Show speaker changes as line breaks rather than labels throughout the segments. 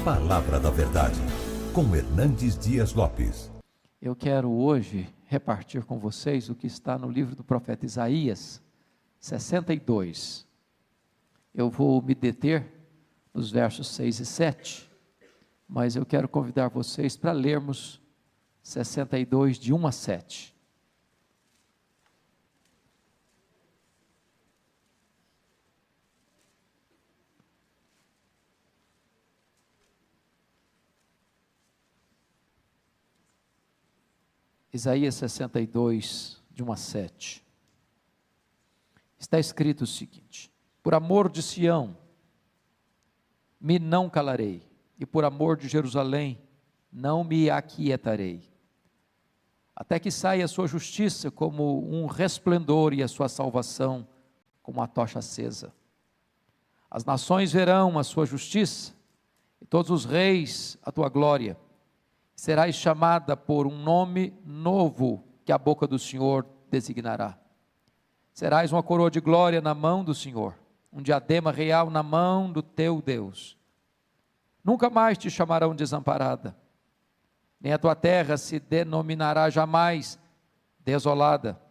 Palavra da Verdade, com Hernandes Dias Lopes.
Eu quero hoje repartir com vocês o que está no livro do profeta Isaías 62. Eu vou me deter nos versos 6 e 7, mas eu quero convidar vocês para lermos 62 de 1 a 7. Isaías 62, de 1 a 7. Está escrito o seguinte: por amor de Sião, me não calarei, e por amor de Jerusalém, não me aquietarei, até que saia a sua justiça como um resplendor e a sua salvação como uma tocha acesa. As nações verão a sua justiça, e todos os reis a tua glória. Serás chamada por um nome novo que a boca do Senhor designará. Serás uma coroa de glória na mão do Senhor, um diadema real na mão do teu Deus. Nunca mais te chamarão desamparada, nem a tua terra se denominará jamais desolada,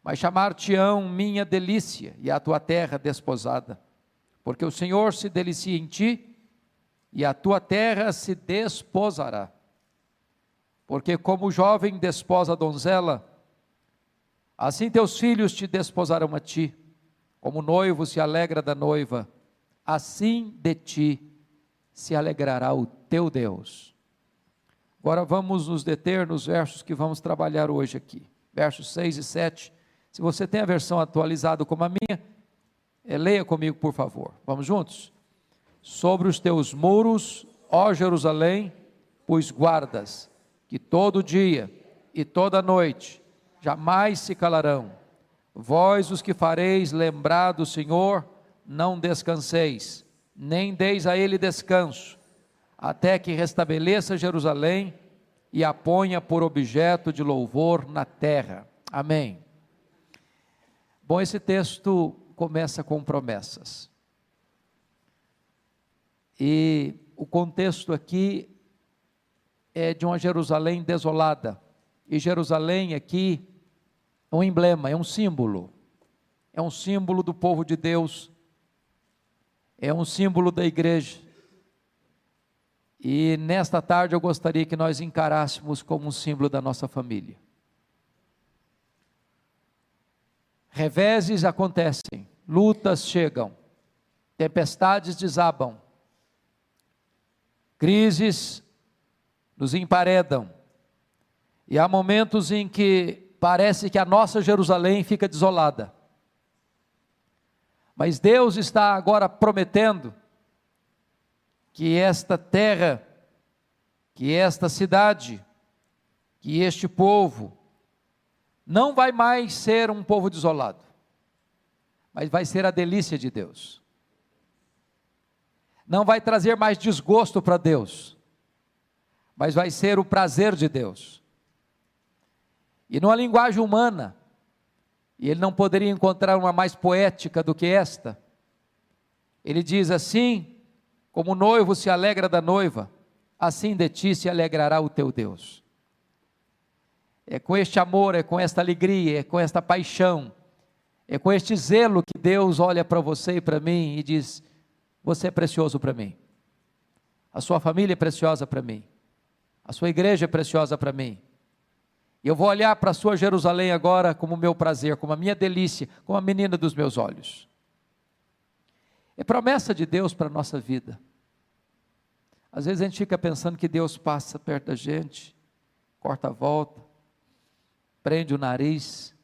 mas chamar-te-ão minha delícia e a tua terra desposada, porque o Senhor se delicia em ti e a tua terra se desposará. Porque como o jovem desposa a donzela, assim teus filhos te desposarão a ti, como o noivo se alegra da noiva, assim de ti se alegrará o teu Deus. Agora vamos nos deter nos versos que vamos trabalhar hoje aqui, versos 6 e 7, se você tem a versão atualizada como a minha, leia comigo por favor, vamos juntos? Sobre os teus muros, ó Jerusalém, pus guardas, que todo dia e toda noite jamais se calarão. Vós os que fareis lembrar do Senhor, não descanseis, nem deis a ele descanso, até que restabeleça Jerusalém e a ponha por objeto de louvor na terra. Amém. Bom, esse texto começa com promessas. E o contexto aqui é de uma Jerusalém desolada, e Jerusalém aqui é um emblema, é um símbolo do povo de Deus, é um símbolo da igreja, e nesta tarde eu gostaria que nós encarássemos como um símbolo da nossa família. Reveses acontecem, lutas chegam, tempestades desabam, crises nos emparedam, e há momentos em que parece que a nossa Jerusalém fica desolada, mas Deus está agora prometendo que esta terra, que esta cidade, que este povo, não vai mais ser um povo desolado, mas vai ser a delícia de Deus, não vai trazer mais desgosto para Deus, mas vai ser o prazer de Deus. E numa linguagem humana, e ele não poderia encontrar uma mais poética do que esta, ele diz assim: como o noivo se alegra da noiva, assim de ti se alegrará o teu Deus. É com este amor, é com esta alegria, é com esta paixão, é com este zelo que Deus olha para você e para mim e diz: você é precioso para mim, a sua família é preciosa para mim, a sua igreja é preciosa para mim, e eu vou olhar para a sua Jerusalém agora como meu prazer, como a minha delícia, como a menina dos meus olhos. É promessa de Deus para a nossa vida. Às vezes a gente fica pensando que Deus passa perto da gente, corta a volta, prende o nariz,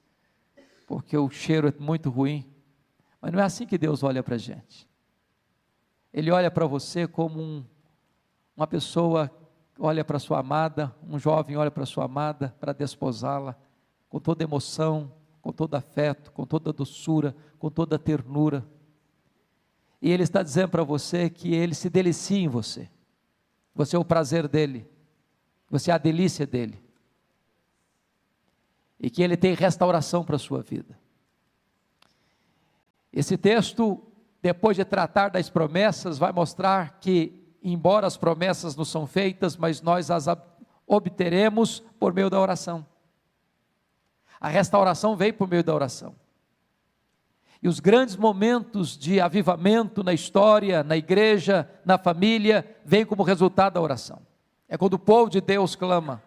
porque o cheiro é muito ruim, mas não é assim que Deus olha para a gente. Ele olha para você como uma pessoa olha para sua amada, um jovem olha para sua amada, para desposá-la, com toda emoção, com todo afeto, com toda doçura, com toda ternura, e Ele está dizendo para você que Ele se delicia em você, você é o prazer dEle, você é a delícia dEle, e que Ele tem restauração para a sua vida. Esse texto, depois de tratar das promessas, vai mostrar que embora as promessas nos são feitas, mas nós as obteremos por meio da oração. A restauração veio por meio da oração. E os grandes momentos de avivamento na história, na igreja, na família, vêm como resultado da oração. É quando o povo de Deus clama,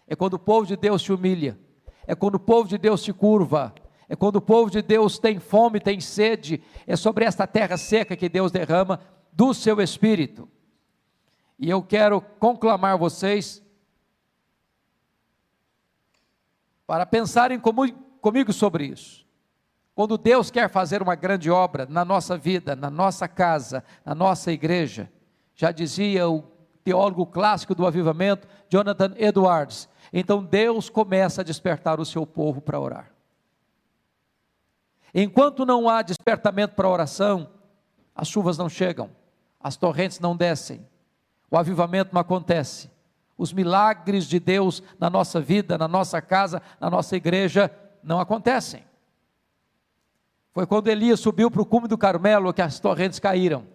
é quando o povo de Deus te humilha, é quando o povo de Deus te curva, é quando o povo de Deus tem fome, tem sede, é sobre esta terra seca que Deus derrama do seu Espírito. E eu quero conclamar vocês para pensarem comigo sobre isso. Quando Deus quer fazer uma grande obra na nossa vida, na nossa casa, na nossa igreja, já dizia o teólogo clássico do avivamento, Jonathan Edwards, então Deus começa a despertar o seu povo para orar. Enquanto não há despertamento para a oração, as chuvas não chegam, as torrentes não descem, o avivamento não acontece, os milagres de Deus na nossa vida, na nossa casa, na nossa igreja, não acontecem. Foi quando Elias subiu para o cume do Carmelo que as torrentes caíram.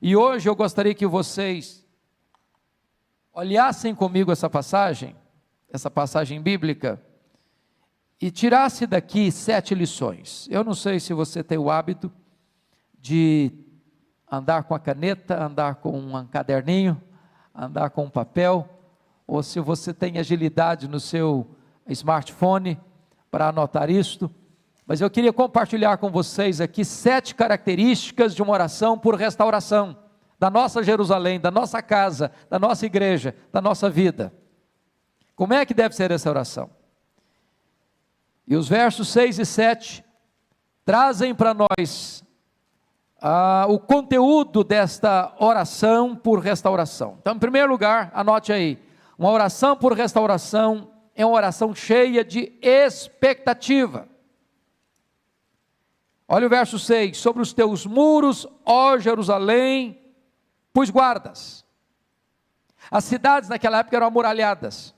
E hoje eu gostaria que vocês olhassem comigo essa passagem bíblica, e tirasse daqui 7 lições. Eu não sei se você tem o hábito de andar com a caneta, andar com um caderninho, andar com um papel, ou se você tem agilidade no seu smartphone para anotar isto, mas eu queria compartilhar com vocês aqui 7 características de uma oração por restauração, da nossa Jerusalém, da nossa casa, da nossa igreja, da nossa vida. Como é que deve ser essa oração? E os versos 6 e 7 trazem para nós o conteúdo desta oração por restauração. Então, em primeiro lugar, anote aí, uma oração por restauração é uma oração cheia de expectativa. Olha o verso 6, sobre os teus muros, ó Jerusalém, pus guardas. As cidades naquela época eram amuralhadas,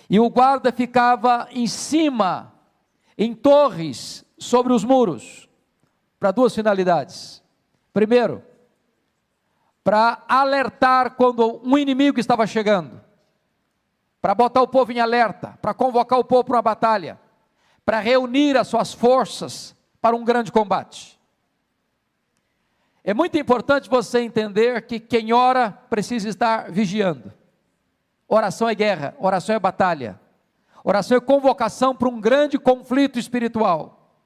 e o guarda ficava em cima, em torres, sobre os muros, para 2 finalidades. Primeiro, para alertar quando um inimigo estava chegando, para botar o povo em alerta, para convocar o povo para uma batalha, para reunir as suas forças para um grande combate. É muito importante você entender que quem ora precisa estar vigiando. Oração é guerra, oração é batalha, oração é convocação para um grande conflito espiritual.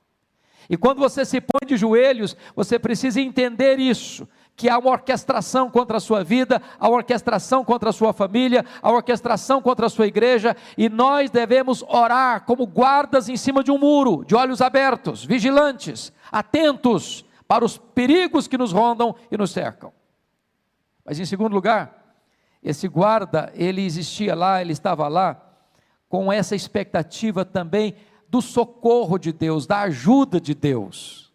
E quando você se põe de joelhos, você precisa entender isso, que há uma orquestração contra a sua vida, há uma orquestração contra a sua família, há uma orquestração contra a sua igreja, e nós devemos orar como guardas em cima de um muro, de olhos abertos, vigilantes, atentos para os perigos que nos rondam e nos cercam. Mas em segundo lugar, esse guarda, ele existia lá, ele estava lá, com essa expectativa também do socorro de Deus, da ajuda de Deus.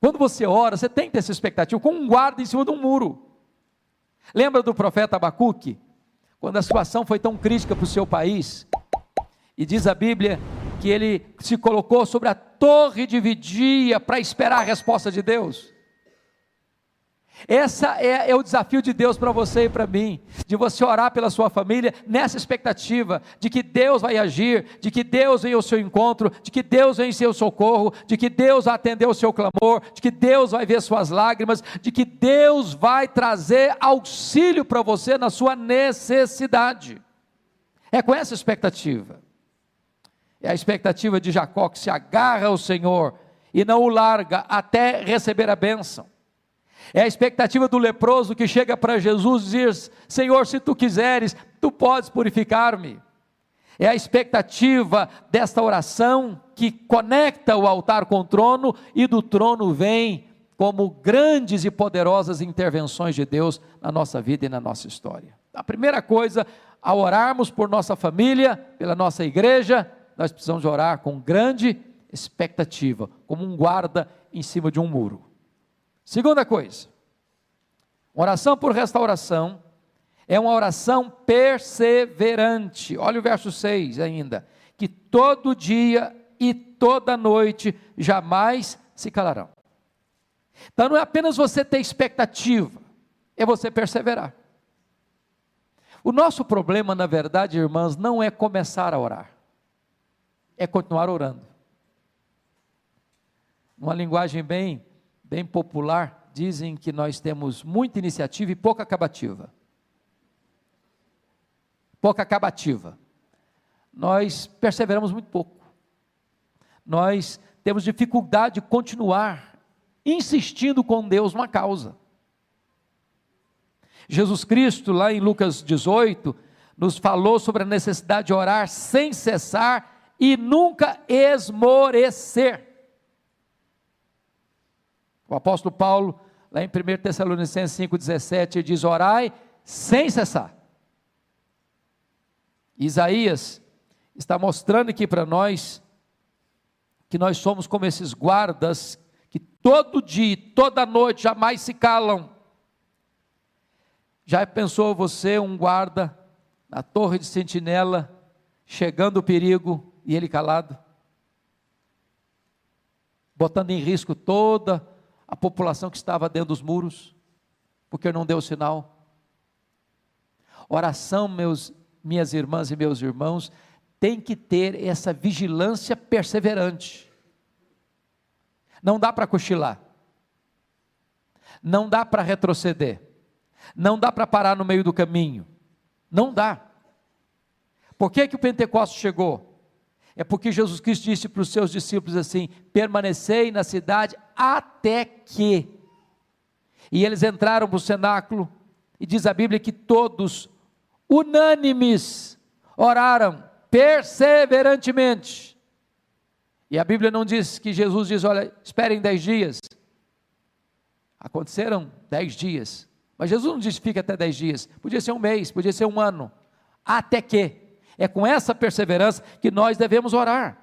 Quando você ora, você tem que ter essa expectativa, com um guarda em cima de um muro. Lembra do profeta Abacuque? Quando a situação foi tão crítica para o seu país, e diz a Bíblia que ele se colocou sobre a torre de vigia para esperar a resposta de Deus. Essa é o desafio de Deus para você e para mim, de você orar pela sua família, nessa expectativa, de que Deus vai agir, de que Deus vem ao seu encontro, de que Deus vem em seu socorro, de que Deus vai atender o seu clamor, de que Deus vai ver suas lágrimas, de que Deus vai trazer auxílio para você na sua necessidade. É com essa expectativa, é a expectativa de Jacó, que se agarra ao Senhor, e não o larga, até receber a bênção. É a expectativa do leproso que chega para Jesus e diz: Senhor, se tu quiseres, tu podes purificar-me. É a expectativa desta oração que conecta o altar com o trono, e do trono vem como grandes e poderosas intervenções de Deus na nossa vida e na nossa história. A primeira coisa, ao orarmos por nossa família, pela nossa igreja, nós precisamos orar com grande expectativa, como um guarda em cima de um muro. Segunda coisa, oração por restauração é uma oração perseverante. Olha o verso 6 ainda, que todo dia e toda noite jamais se calarão. Então não é apenas você ter expectativa, é você perseverar. O nosso problema, na verdade, irmãs, não é começar a orar, é continuar orando. Numa linguagem bem popular, dizem que nós temos muita iniciativa e pouca acabativa. Pouca acabativa. Nós perseveramos muito pouco. Nós temos dificuldade de continuar insistindo com Deus numa causa. Jesus Cristo, lá em Lucas 18, nos falou sobre a necessidade de orar sem cessar e nunca esmorecer. O apóstolo Paulo, lá em 1 Tessalonicenses 5,17, diz: orai sem cessar. Isaías está mostrando aqui para nós, que nós somos como esses guardas, que todo dia, toda noite, jamais se calam. Já pensou você, um guarda, na torre de sentinela, chegando o perigo, e ele calado? Botando em risco toda a população que estava dentro dos muros, porque não deu sinal. Oração, minhas irmãs e meus irmãos, tem que ter essa vigilância perseverante. Não dá para cochilar, não dá para retroceder, não dá para parar no meio do caminho, não dá. Por que o Pentecostes chegou? É porque Jesus Cristo disse para os seus discípulos assim: permanecei na cidade até que. E eles entraram para o cenáculo, e diz a Bíblia que todos, unânimes, oraram perseverantemente. E a Bíblia não diz que Jesus diz: olha, esperem 10 dias. Aconteceram 10 dias, mas Jesus não disse fica até 10 dias, podia ser um mês, podia ser um ano, até que. É com essa perseverança que nós devemos orar.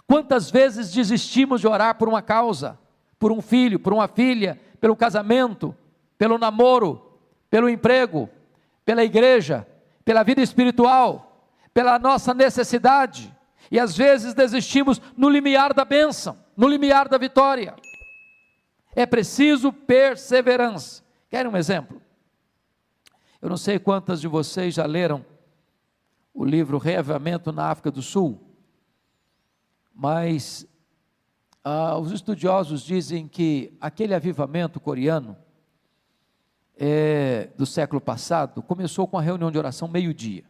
Quantas vezes desistimos de orar por uma causa, por um filho, por uma filha, pelo casamento, pelo namoro, pelo emprego, pela igreja, pela vida espiritual, pela nossa necessidade, e às vezes desistimos no limiar da bênção, no limiar da vitória. É preciso perseverança. Querem um exemplo? Eu não sei quantas de vocês já leram o livro Reavivamento na África do Sul, mas os estudiosos dizem que aquele avivamento coreano do século passado começou com a reunião de oração meio-dia.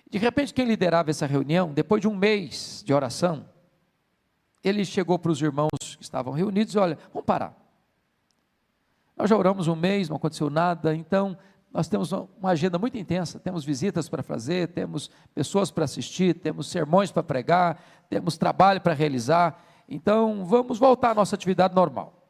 De repente, quem liderava essa reunião, depois de um mês de oração, ele chegou para os irmãos que estavam reunidos e olha, vamos parar. Nós já oramos um mês, não aconteceu nada, então nós temos uma agenda muito intensa, temos visitas para fazer, temos pessoas para assistir, temos sermões para pregar, temos trabalho para realizar, então vamos voltar à nossa atividade normal.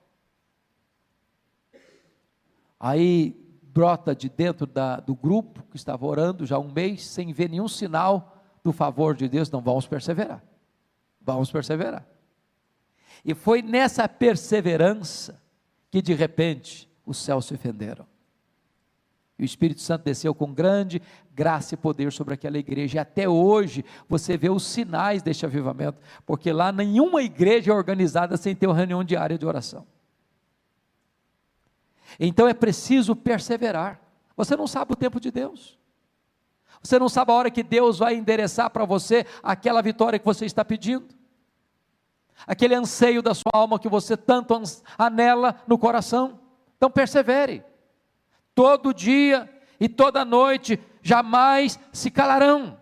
Aí brota de dentro do grupo que estava orando já um mês, sem ver nenhum sinal do favor de Deus, não, vamos perseverar, e foi nessa perseverança, que de repente, os céus se fenderam, e o Espírito Santo desceu com grande graça e poder sobre aquela igreja, e até hoje, você vê os sinais deste avivamento, porque lá nenhuma igreja é organizada sem ter uma reunião diária de oração. Então é preciso perseverar. Você não sabe o tempo de Deus, você não sabe a hora que Deus vai endereçar para você aquela vitória que você está pedindo, aquele anseio da sua alma que você tanto anela no coração. Então persevere, todo dia e toda noite, jamais se calarão.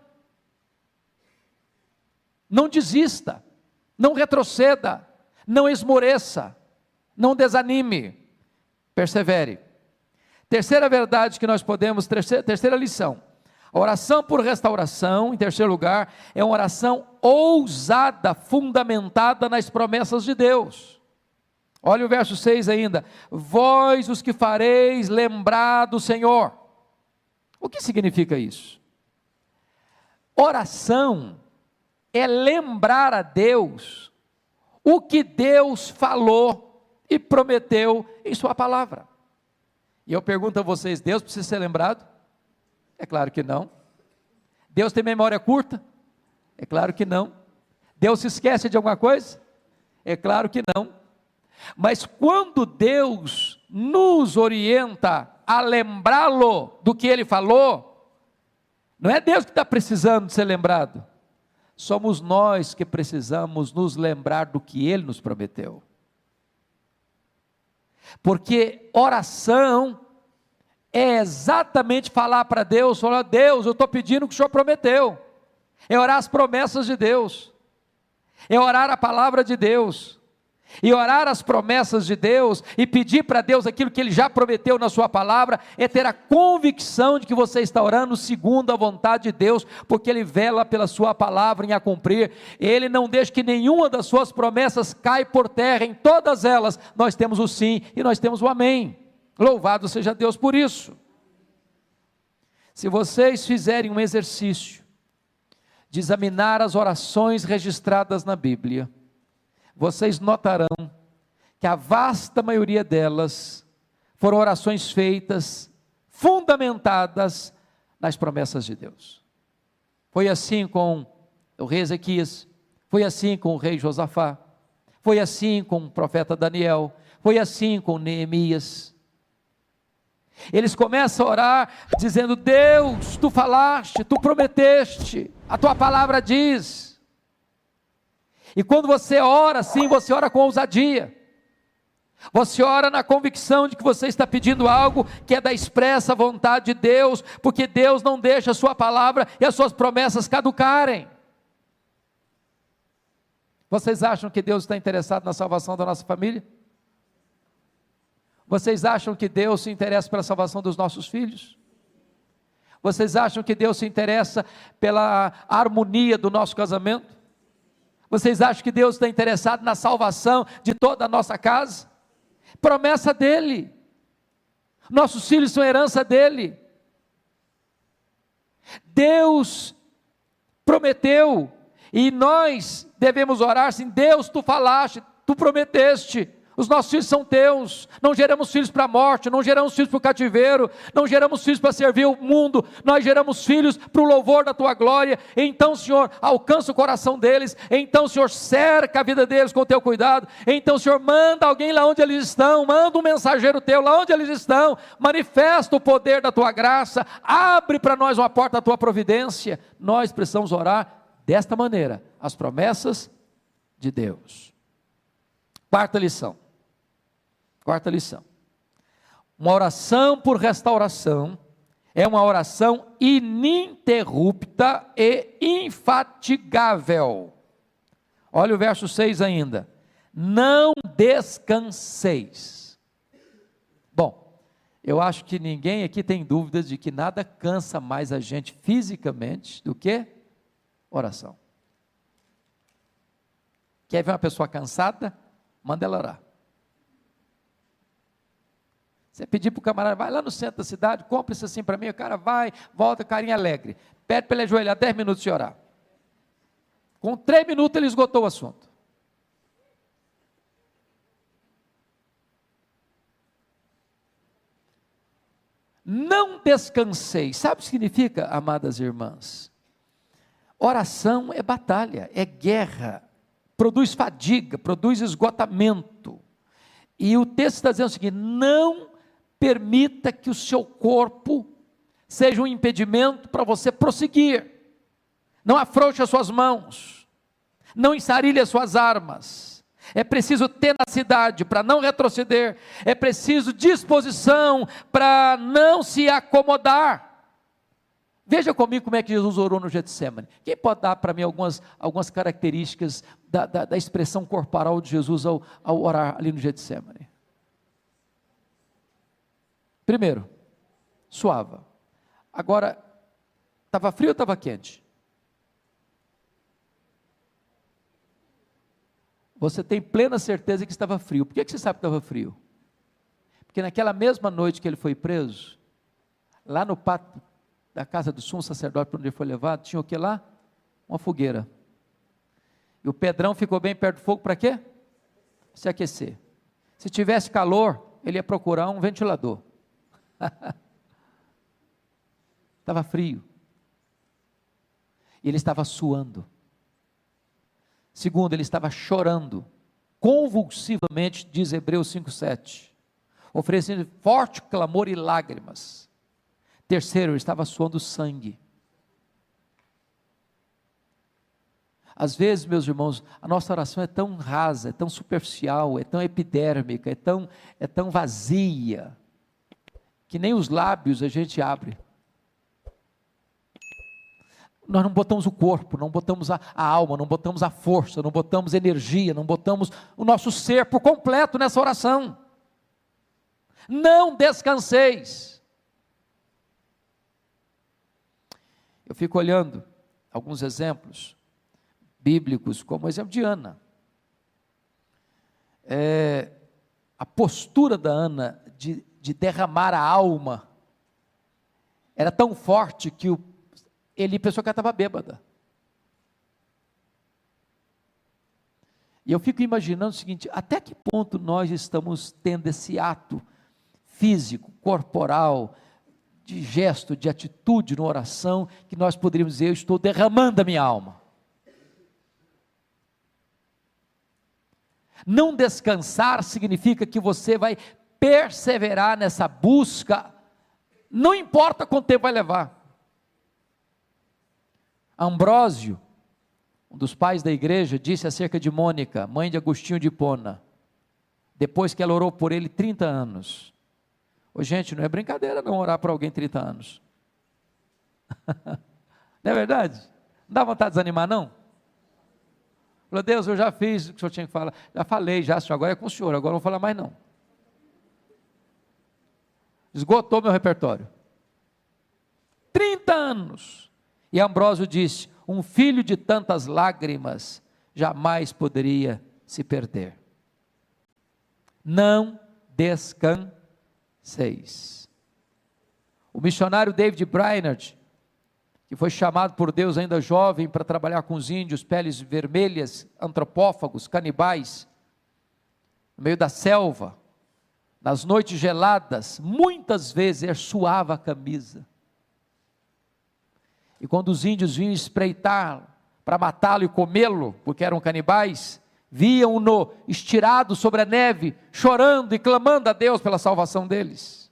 Não desista, não retroceda, não esmoreça, não desanime, persevere. Terceira verdade que nós podemos, terceira lição, a oração por restauração, em terceiro lugar, é uma oração ousada, fundamentada nas promessas de Deus. Olha o verso 6 ainda, vós os que fareis lembrar do Senhor. O que significa isso? Oração é lembrar a Deus o que Deus falou e prometeu em sua palavra. E eu pergunto a vocês, Deus precisa ser lembrado? É claro que não. Deus tem memória curta? É claro que não. Deus se esquece de alguma coisa? É claro que não. Mas quando Deus nos orienta a lembrá-lo do que Ele falou, não é Deus que está precisando de ser lembrado, somos nós que precisamos nos lembrar do que Ele nos prometeu. Porque oração é exatamente falar para Deus, falar: Deus, eu estou pedindo o que o Senhor prometeu. É orar as promessas de Deus, é orar a palavra de Deus, e orar as promessas de Deus, e pedir para Deus aquilo que Ele já prometeu na sua palavra, é ter a convicção de que você está orando segundo a vontade de Deus, porque Ele vela pela sua palavra em a cumprir. Ele não deixa que nenhuma das suas promessas caia por terra. Em todas elas nós temos o sim e nós temos o amém. Louvado seja Deus por isso. Se vocês fizerem um exercício de examinar as orações registradas na Bíblia, vocês notarão que a vasta maioria delas foram orações feitas, fundamentadas nas promessas de Deus. Foi assim com o rei Ezequias, foi assim com o rei Josafá, foi assim com o profeta Daniel, foi assim com Neemias. Eles começam a orar dizendo: Deus, tu falaste, tu prometeste, a tua palavra diz. E quando você ora assim, você ora com ousadia, você ora na convicção de que você está pedindo algo que é da expressa vontade de Deus, porque Deus não deixa a sua palavra e as suas promessas caducarem. Vocês acham que Deus está interessado na salvação da nossa família? Vocês acham que Deus se interessa pela salvação dos nossos filhos? Vocês acham que Deus se interessa pela harmonia do nosso casamento? Vocês acham que Deus está interessado na salvação de toda a nossa casa? Promessa dEle. Nossos filhos são herança dEle. Deus prometeu, e nós devemos orar assim: Deus, tu falaste, tu prometeste, os nossos filhos são teus. Não geramos filhos para a morte, não geramos filhos para o cativeiro, não geramos filhos para servir o mundo, nós geramos filhos para o louvor da tua glória. Então, Senhor, alcança o coração deles, então, Senhor, cerca a vida deles com o teu cuidado, então, Senhor, manda alguém lá onde eles estão, manda um mensageiro teu lá onde eles estão, manifesta o poder da tua graça, abre para nós uma porta da tua providência. Nós precisamos orar desta maneira, as promessas de Deus. Quarta lição. Uma oração por restauração é uma oração ininterrupta e infatigável. Olha o verso 6 ainda: não descanseis. Bom, eu acho que ninguém aqui tem dúvidas de que nada cansa mais a gente fisicamente do que oração. Quer ver uma pessoa cansada? Manda ela orar. Você pedir para o camarada: vai lá no centro da cidade, compra isso assim para mim. O cara vai, volta, carinha alegre. Pede para ele ajoelhar 10 minutos e orar. Com 3 minutos ele esgotou o assunto. Não descansei. Sabe o que significa, amadas irmãs? Oração é batalha, é guerra, produz fadiga, produz esgotamento. E o texto está dizendo o seguinte: não permita que o seu corpo seja um impedimento para você prosseguir. Não afrouxe as suas mãos, não ensarilhe as suas armas. É preciso tenacidade para não retroceder, é preciso disposição para não se acomodar. Veja comigo como é que Jesus orou no Getsemane. Quem pode dar para mim algumas características da expressão corporal de Jesus ao orar ali no Getsemane? Primeiro, suava. Agora, estava frio ou estava quente? Você tem plena certeza que estava frio. Por que você sabe que estava frio? Porque naquela mesma noite que ele foi preso, lá no pátio da casa do sumo sacerdote, para onde ele foi levado, tinha o que lá? Uma fogueira. E o Pedrão ficou bem perto do fogo para quê? Se aquecer. Se tivesse calor, ele ia procurar um ventilador. Estava frio. E ele estava suando. Segundo, ele estava chorando. convulsivamente, diz Hebreus 5,7, oferecendo forte clamor e lágrimas. Terceiro, ele estava suando sangue. Às vezes, meus irmãos, a nossa oração é tão rasa, é tão superficial, é tão epidérmica, é tão vazia, que nem os lábios a gente abre. Nós não botamos o corpo, não botamos a alma, não botamos a força, não botamos energia, não botamos o nosso ser por completo nessa oração. Não descanseis. Eu fico olhando alguns exemplos bíblicos, como o exemplo de Ana. A postura da Ana de derramar a alma era tão forte que ele pensou que ela estava bêbada. E eu fico imaginando o seguinte: até que ponto nós estamos tendo esse ato físico, corporal, de gesto, de atitude na oração, que nós poderíamos dizer: eu estou derramando a minha alma. Não descansar significa que você vai perseverar nessa busca, não importa quanto tempo vai levar. Ambrósio, um dos pais da igreja, disse acerca de Mônica, mãe de Agostinho de Hipona, depois que ela orou por ele 30 anos. Ô, gente, não é brincadeira não orar por alguém 30 anos. Não é verdade? Não dá vontade de desanimar não? Falou: Deus, eu já fiz o que o senhor tinha que falar, já falei, senhor, agora é com o senhor, agora não vou falar mais não. Esgotou meu repertório. 30 anos. E Ambrósio disse: um filho de tantas lágrimas jamais poderia se perder. Não descanseis. O missionário David Brainerd, que foi chamado por Deus ainda jovem para trabalhar com os índios, peles vermelhas, antropófagos, canibais, no meio da selva, nas noites geladas, muitas vezes ele suava a camisa. E quando os índios vinham espreitar para matá-lo e comê-lo, porque eram canibais, viam-no estirado sobre a neve, chorando e clamando a Deus pela salvação deles.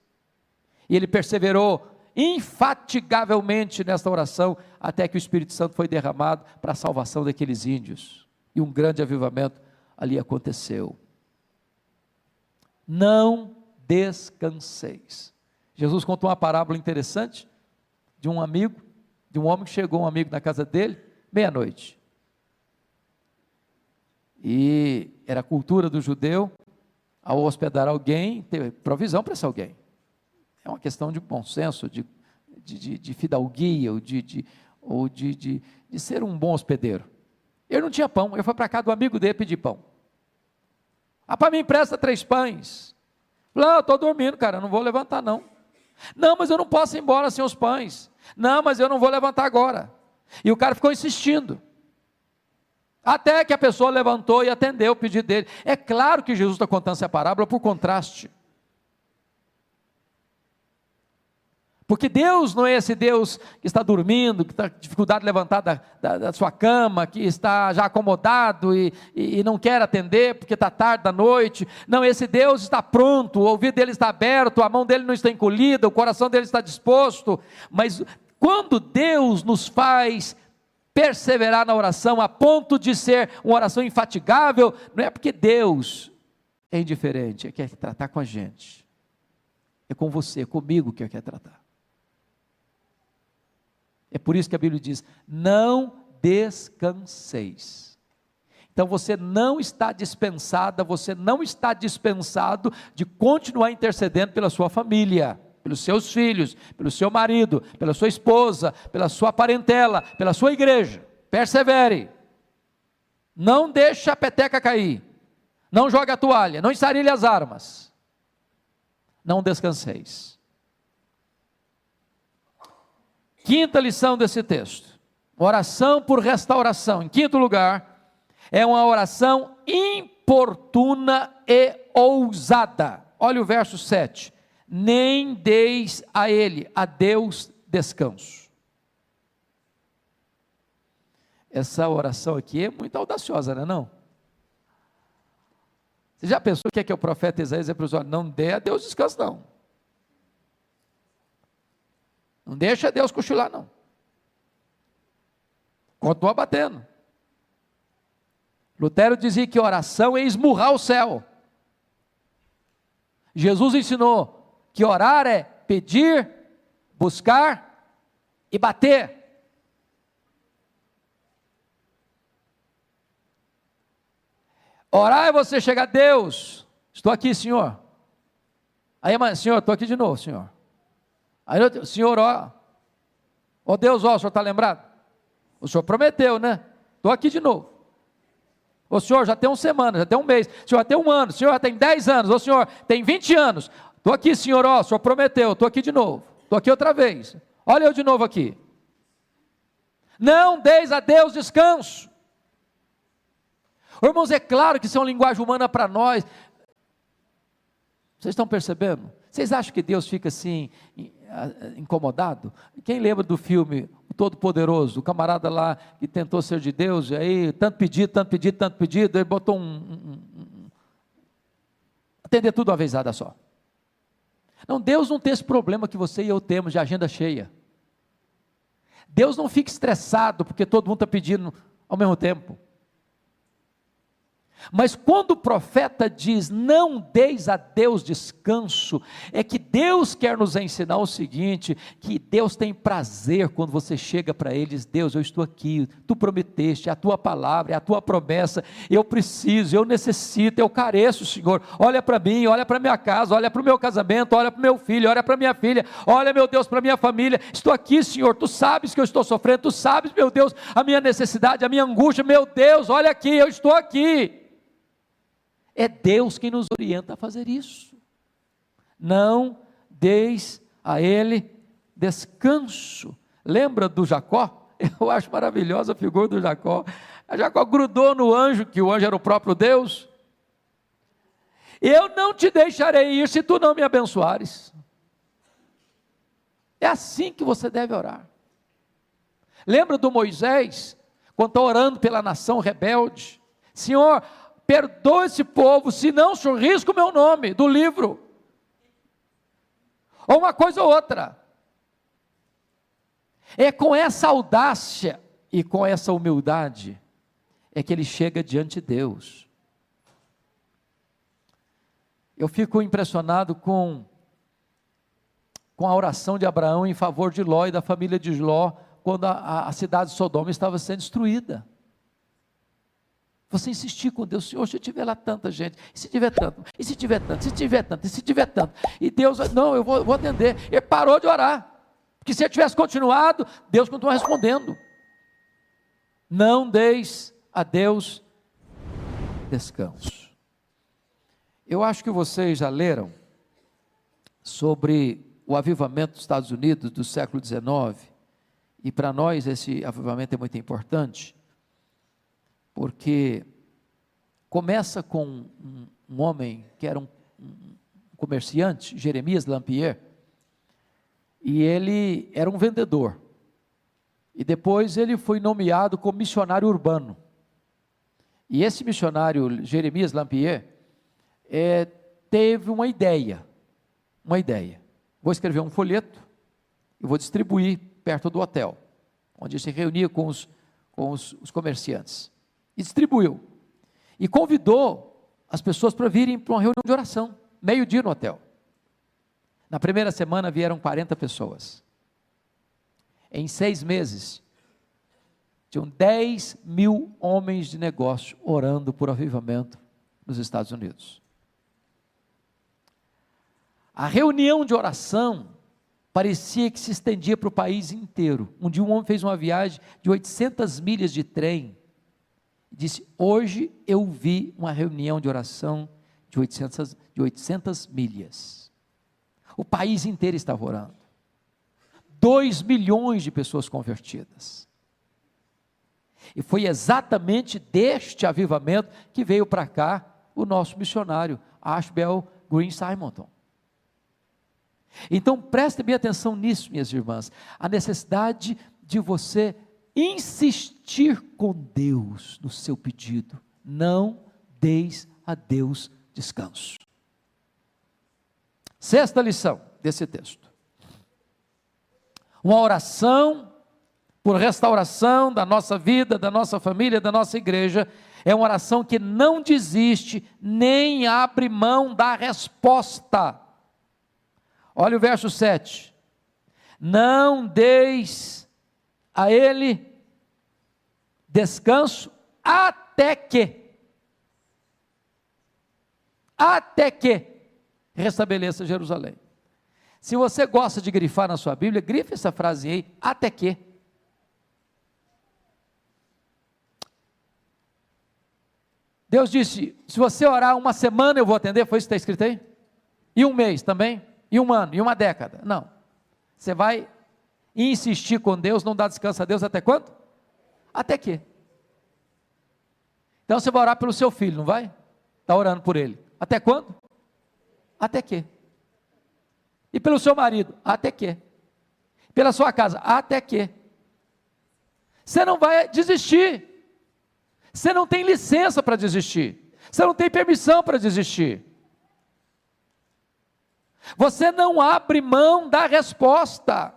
E ele perseverou infatigavelmente nesta oração, até que o Espírito Santo foi derramado para a salvação daqueles índios. E um grande avivamento ali aconteceu. Não descanseis. Jesus contou uma parábola interessante de um amigo, de um homem que chegou, um amigo na casa dele, meia-noite. E era a cultura do judeu, ao hospedar alguém, ter provisão para esse alguém. É uma questão de bom senso, de fidalguia, ou de ser um bom hospedeiro. Ele não tinha pão, ele foi para cá do amigo dele pedir pão. Para mim empresta 3 pães. Falei: eu estou dormindo, cara, eu não vou levantar não. Não, mas eu não posso ir embora sem os pães. Não, mas eu não vou levantar agora. E o cara ficou insistindo, até que a pessoa levantou e atendeu o pedido dele. É claro que Jesus está contando essa parábola por contraste, porque Deus não é esse Deus que está dormindo, que está com dificuldade de levantar da sua cama, que está já acomodado e não quer atender porque está tarde da noite. Não, esse Deus está pronto, o ouvido dele está aberto, a mão dele não está encolhida, o coração dele está disposto. Mas quando Deus nos faz perseverar na oração a ponto de ser uma oração infatigável, não é porque Deus é indiferente, Ele quer tratar com a gente, é com você, é comigo que Ele quer tratar. É por isso que a Bíblia diz: não descanseis. Então você não está dispensada, você não está dispensado de continuar intercedendo pela sua família, pelos seus filhos, pelo seu marido, pela sua esposa, pela sua parentela, pela sua igreja. Persevere. Não deixe a peteca cair. Não jogue a toalha, não ensarilhe as armas. Não descanseis. Quinta lição desse texto: oração por restauração. Em quinto lugar, é uma oração importuna e ousada. Olha o verso 7. Nem deis a ele, a Deus, descanso. Essa oração aqui é muito audaciosa, não é não? Você já pensou o que é o profeta Isaías dizer para os olhos? Não dê a Deus descanso, não. Não deixa Deus cochilar, não. Continua batendo. Lutero dizia que oração é esmurrar o céu. Jesus ensinou que orar é pedir, buscar e bater. Orar é você chegar a Deus. Estou aqui, Senhor. Aí, mas, Senhor, estou aqui de novo, Senhor. Aí, Senhor, ó. Ó Deus, ó, o Senhor está lembrado? O Senhor prometeu, né? Estou aqui de novo. O Senhor já tem uma semana, já tem um mês. O Senhor já tem um ano. O Senhor já tem 10 anos. O Senhor tem 20 anos. Estou aqui, Senhor, ó. O Senhor prometeu. Estou aqui de novo. Estou aqui outra vez. Olha eu de novo aqui. Não deis a Deus descanso. Irmãos, é claro que isso é uma linguagem humana para nós. Vocês estão percebendo? Vocês acham que Deus fica assim, incomodado? Quem lembra do filme O Todo-Poderoso? O camarada lá que tentou ser de Deus, e aí tanto pedido, ele botou atender tudo uma vezada só. Não, Deus não tem esse problema que você e eu temos de agenda cheia. Deus não fica estressado porque todo mundo está pedindo ao mesmo tempo. Mas quando o profeta diz, não deis a Deus descanso, é que Deus quer nos ensinar o seguinte, que Deus tem prazer quando você chega para Ele e diz, Deus, eu estou aqui, Tu prometeste, é a Tua palavra, é a Tua promessa, eu preciso, eu necessito, eu careço, Senhor, olha para mim, olha para minha casa, olha para o meu casamento, olha para o meu filho, olha para minha filha, olha, meu Deus, para minha família, estou aqui, Senhor, Tu sabes que eu estou sofrendo, Tu sabes, meu Deus, a minha necessidade, a minha angústia, meu Deus, olha aqui, eu estou aqui. É Deus quem nos orienta a fazer isso. Não deis a Ele descanso. Lembra do Jacó? Eu acho maravilhosa a figura do Jacó. A Jacó grudou no anjo, que o anjo era o próprio Deus. Eu não te deixarei ir se tu não me abençoares. É assim que você deve orar. Lembra do Moisés, quando está orando pela nação rebelde? Senhor, perdoa esse povo, senão risco o meu nome do livro. Ou uma coisa ou outra. É com essa audácia e com essa humildade é que ele chega diante de Deus. Eu fico impressionado com a oração de Abraão em favor de Ló e da família de Ló, quando a cidade de Sodoma estava sendo destruída. Você insistir com Deus, Senhor, se tiver lá tanta gente, e se tiver tanto, e se tiver tanto, e se tiver tanto, e se tiver tanto, e Deus, não, eu vou atender. Ele parou de orar, porque se ele tivesse continuado, Deus continua respondendo. Não deis a Deus descanso. Eu acho que vocês já leram sobre o avivamento dos Estados Unidos do século XIX, e para nós esse avivamento é muito importante, porque começa com um homem que era um comerciante, Jeremias Lampier, e ele era um vendedor, e depois ele foi nomeado como missionário urbano, e esse missionário, Jeremias Lampier, teve uma ideia, vou escrever um folheto, e vou distribuir perto do hotel, onde se reunia com os comerciantes, e distribuiu, e convidou as pessoas para virem para uma reunião de oração, meio-dia no hotel. Na primeira semana vieram 40 pessoas, em 6 meses, tinham 10 mil homens de negócio orando por avivamento nos Estados Unidos. A reunião de oração parecia que se estendia para o país inteiro. Um dia um homem fez uma viagem de 800 milhas de trem, e disse, hoje eu vi uma reunião de oração de 800 milhas, o país inteiro estava orando, 2 milhões de pessoas convertidas, e foi exatamente deste avivamento que veio para cá o nosso missionário, Ashbel Green Simonton. Então preste bem atenção nisso, minhas irmãs, a necessidade de você insistir com Deus no seu pedido. Não deis a Deus descanso. Sexta lição desse texto. Uma oração por restauração da nossa vida, da nossa família, da nossa igreja, é uma oração que não desiste, nem abre mão da resposta. Olha o verso 7. Não deis a ele descanso até que restabeleça Jerusalém. Se você gosta de grifar na sua Bíblia, grife essa frase aí, até que. Deus disse, se você orar uma semana eu vou atender, foi isso que está escrito aí? E um mês também? E um ano? E uma década? Não. Você vai insistir com Deus, não dá descanso a Deus até quando? Até que. Então você vai orar pelo seu filho, não vai? Está orando por ele. Até quando? Até que. E pelo seu marido? Até que. Pela sua casa? Até que. Você não vai desistir. Você não tem licença para desistir. Você não tem permissão para desistir. Você não abre mão da resposta.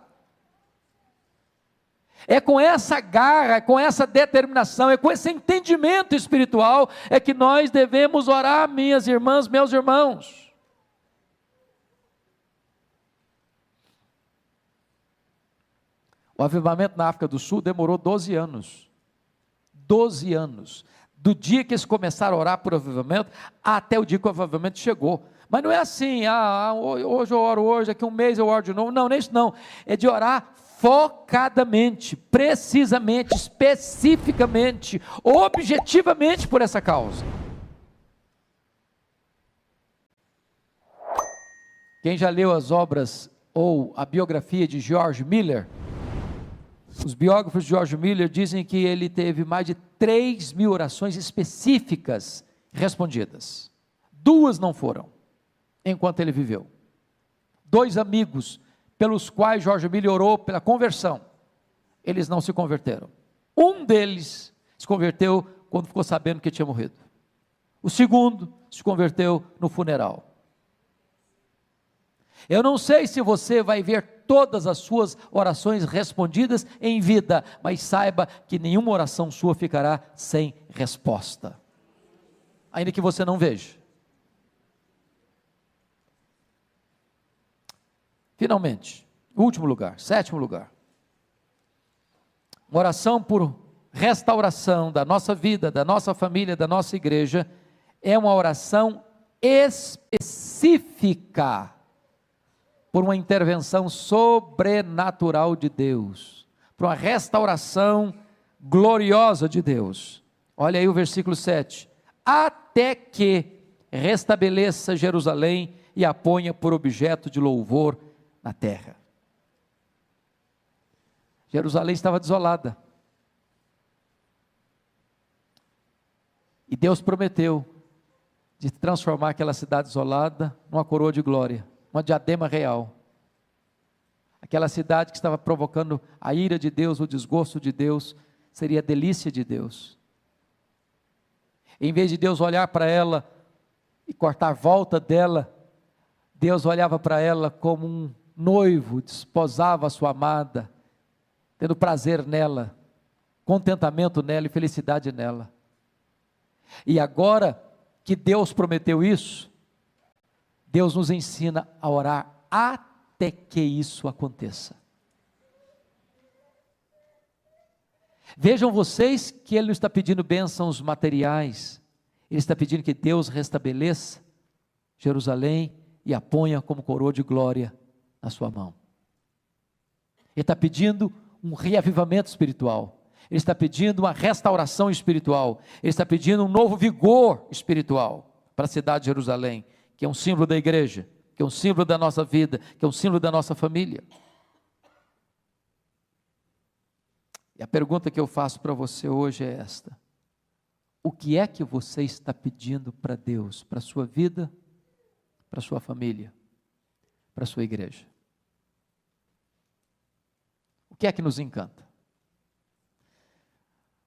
É com essa garra, é com essa determinação, é com esse entendimento espiritual, é que nós devemos orar, minhas irmãs, meus irmãos. O avivamento na África do Sul demorou 12 anos. 12 anos. Do dia que eles começaram a orar por avivamento, até o dia que o avivamento chegou. Mas não é assim, hoje eu oro hoje, daqui um mês eu oro de novo. Não, não é isso não. É de orar focadamente, precisamente, especificamente, objetivamente por essa causa. Quem já leu as obras ou a biografia de George Miller, os biógrafos de George Miller dizem que ele teve mais de 3.000 orações específicas respondidas. 2 não foram, enquanto ele viveu. 2 amigos pelos quais George Miller orou pela conversão, eles não se converteram. Um deles se converteu quando ficou sabendo que tinha morrido. O segundo se converteu no funeral. Eu não sei se você vai ver todas as suas orações respondidas em vida, mas saiba que nenhuma oração sua ficará sem resposta, ainda que você não veja. Finalmente, último lugar, 7º lugar, uma oração por restauração da nossa vida, da nossa família, da nossa igreja, é uma oração específica, por uma intervenção sobrenatural de Deus, por uma restauração gloriosa de Deus. Olha aí o versículo 7, até que restabeleça Jerusalém e a ponha por objeto de louvor na terra. Jerusalém estava desolada, e Deus prometeu de transformar aquela cidade desolada numa coroa de glória, uma diadema real. Aquela cidade que estava provocando a ira de Deus, o desgosto de Deus, seria a delícia de Deus. Em vez de Deus olhar para ela e cortar a volta dela, Deus olhava para ela como um noivo, desposava a sua amada, tendo prazer nela, contentamento nela e felicidade nela. E agora que Deus prometeu isso, Deus nos ensina a orar até que isso aconteça. Vejam vocês que Ele não está pedindo bênçãos materiais, Ele está pedindo que Deus restabeleça Jerusalém e a ponha como coroa de glória na sua mão. Ele está pedindo um reavivamento espiritual, Ele está pedindo uma restauração espiritual, Ele está pedindo um novo vigor espiritual para a cidade de Jerusalém, que é um símbolo da igreja, que é um símbolo da nossa vida, que é um símbolo da nossa família. E a pergunta que eu faço para você hoje é esta: o que é que você está pedindo para Deus, para a sua vida, para a sua família, para a sua igreja? O que é que nos encanta?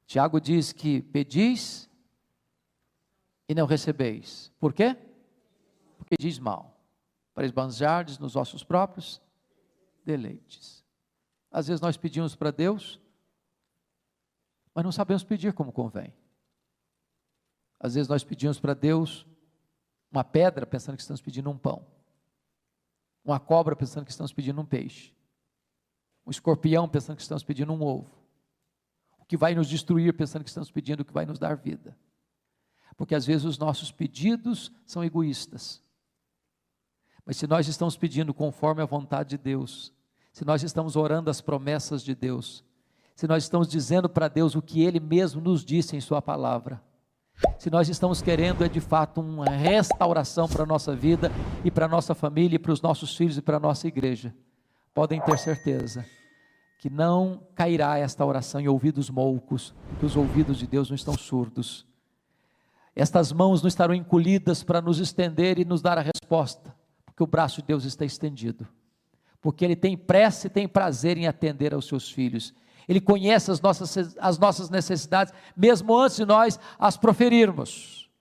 Tiago diz que pedis e não recebeis. Por quê? Porque diz mal, para esbanjardes nos vossos próprios deleites. Às vezes nós pedimos para Deus, mas não sabemos pedir como convém. Às vezes nós pedimos para Deus uma pedra pensando que estamos pedindo um pão, uma cobra pensando que estamos pedindo um peixe, um escorpião pensando que estamos pedindo um ovo, o que vai nos destruir pensando que estamos pedindo o que vai nos dar vida, porque às vezes os nossos pedidos são egoístas, mas se nós estamos pedindo conforme a vontade de Deus, se nós estamos orando as promessas de Deus, se nós estamos dizendo para Deus o que Ele mesmo nos disse em sua palavra, se nós estamos querendo de fato uma restauração para a nossa vida e para a nossa família e para os nossos filhos e para a nossa igreja, podem ter certeza que não cairá esta oração em ouvidos moucos, porque os ouvidos de Deus não estão surdos, estas mãos não estarão encolhidas para nos estender e nos dar a resposta, porque o braço de Deus está estendido, porque Ele tem pressa e tem prazer em atender aos seus filhos. Ele conhece as nossas necessidades, mesmo antes de nós as proferirmos,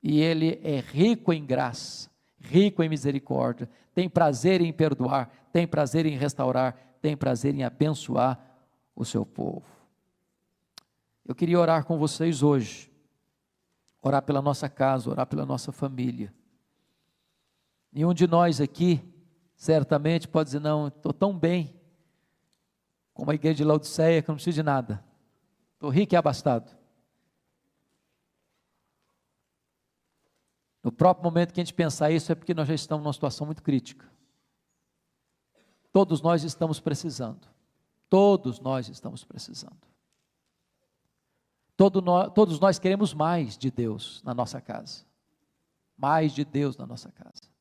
e Ele é rico em graça, rico em misericórdia, tem prazer em perdoar, tem prazer em restaurar, tem prazer em abençoar o seu povo. Eu queria orar com vocês hoje, orar pela nossa casa, orar pela nossa família. Nenhum de nós aqui, certamente pode dizer, não, estou tão bem, como a igreja de Laodiceia, que eu não preciso de nada, estou rico e abastado. No próprio momento que a gente pensar isso, é porque nós já estamos numa situação muito crítica. Todos nós estamos precisando, todos nós estamos precisando. Todos nós queremos mais de Deus na nossa casa, mais de Deus na nossa casa.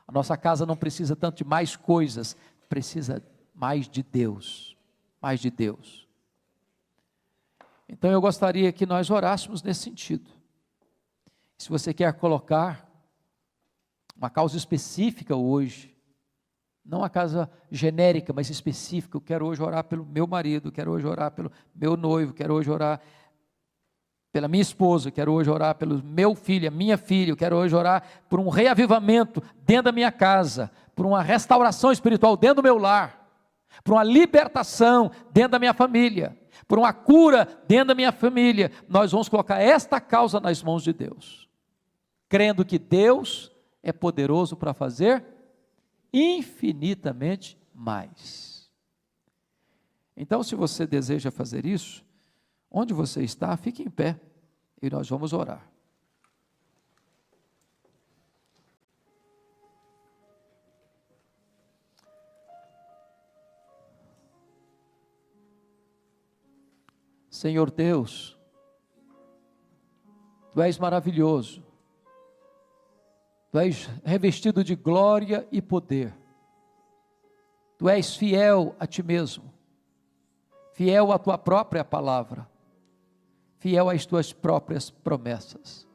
A nossa casa não precisa tanto de mais coisas, precisa mais de Deus, mais de Deus. Então eu gostaria que nós orássemos nesse sentido. Se você quer colocar uma causa específica hoje, não uma causa genérica, mas específica, eu quero hoje orar pelo meu marido, quero hoje orar pelo meu noivo, quero hoje orar pela minha esposa, quero hoje orar pelo meu filho, a minha filha, eu quero hoje orar por um reavivamento dentro da minha casa, por uma restauração espiritual dentro do meu lar, por uma libertação dentro da minha família, por uma cura dentro da minha família. Nós vamos colocar esta causa nas mãos de Deus, crendo que Deus é poderoso para fazer infinitamente mais. Então, se você deseja fazer isso, onde você está, fique em pé e nós vamos orar. Senhor Deus, Tu és maravilhoso, Tu és revestido de glória e poder, Tu és fiel a Ti mesmo, fiel à Tua própria palavra, fiel às Tuas próprias promessas.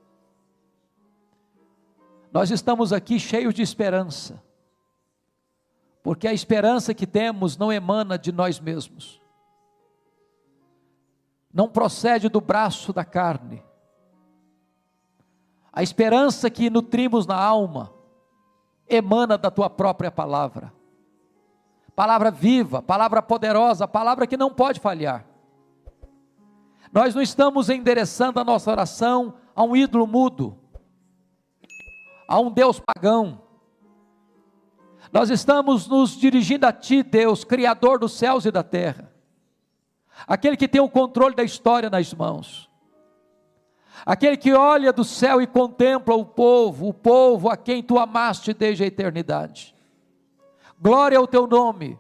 Nós estamos aqui cheios de esperança, porque a esperança que temos não emana de nós mesmos, não procede do braço da carne. A esperança que nutrimos na alma emana da Tua própria palavra, palavra viva, palavra poderosa, palavra que não pode falhar. Nós não estamos endereçando a nossa oração a um ídolo mudo, a um Deus pagão. Nós estamos nos dirigindo a Ti, Deus, Criador dos céus e da terra, aquele que tem o controle da história nas mãos, aquele que olha do céu e contempla o povo a quem Tu amaste desde a eternidade. Glória ao Teu nome,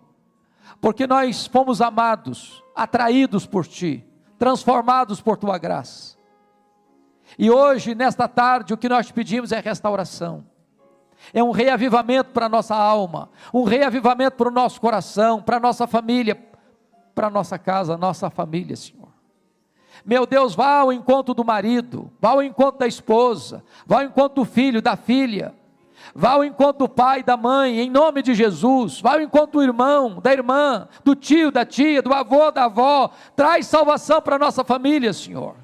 porque nós fomos amados, atraídos por Ti, transformados por Tua graça. E hoje, nesta tarde, o que nós pedimos é restauração, é um reavivamento para a nossa alma, um reavivamento para o nosso coração, para a nossa família, para a nossa casa, a nossa família, Senhor. Meu Deus, vá ao encontro do marido, vá ao encontro da esposa, vá ao encontro do filho, da filha, vá ao encontro do pai, da mãe, em nome de Jesus. Vá ao encontro do irmão, da irmã, do tio, da tia, do avô, da avó. Traz salvação para a nossa família, Senhor.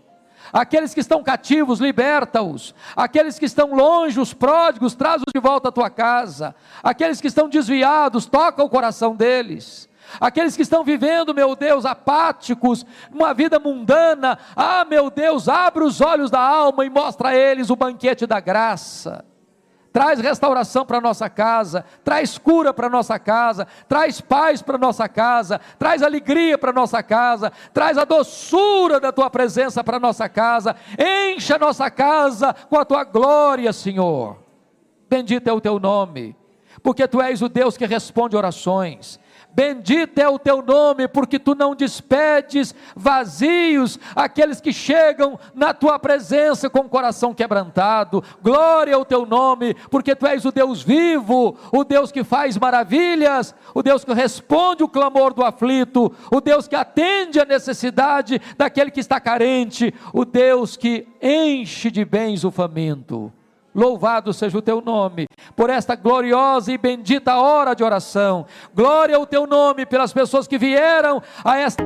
Aqueles que estão cativos, liberta-os. Aqueles que estão longe, os pródigos, traz-os de volta à tua casa. Aqueles que estão desviados, toca o coração deles. Aqueles que estão vivendo, meu Deus, apáticos, uma vida mundana, meu Deus, abre os olhos da alma e mostra a eles o banquete da graça. Traz restauração para a nossa casa, traz cura para a nossa casa, traz paz para a nossa casa, traz alegria para a nossa casa, traz a doçura da tua presença para a nossa casa, enche a nossa casa com a tua glória, Senhor. Bendito é o teu nome, porque tu és o Deus que responde orações. Bendito é o teu nome, porque tu não despedes vazios aqueles que chegam na tua presença com o coração quebrantado. Glória ao teu nome, porque tu és o Deus vivo, o Deus que faz maravilhas, o Deus que responde o clamor do aflito, o Deus que atende a necessidade daquele que está carente, o Deus que enche de bens o faminto. Louvado seja o teu nome, por esta gloriosa e bendita hora de oração. Glória ao teu nome pelas pessoas que vieram a esta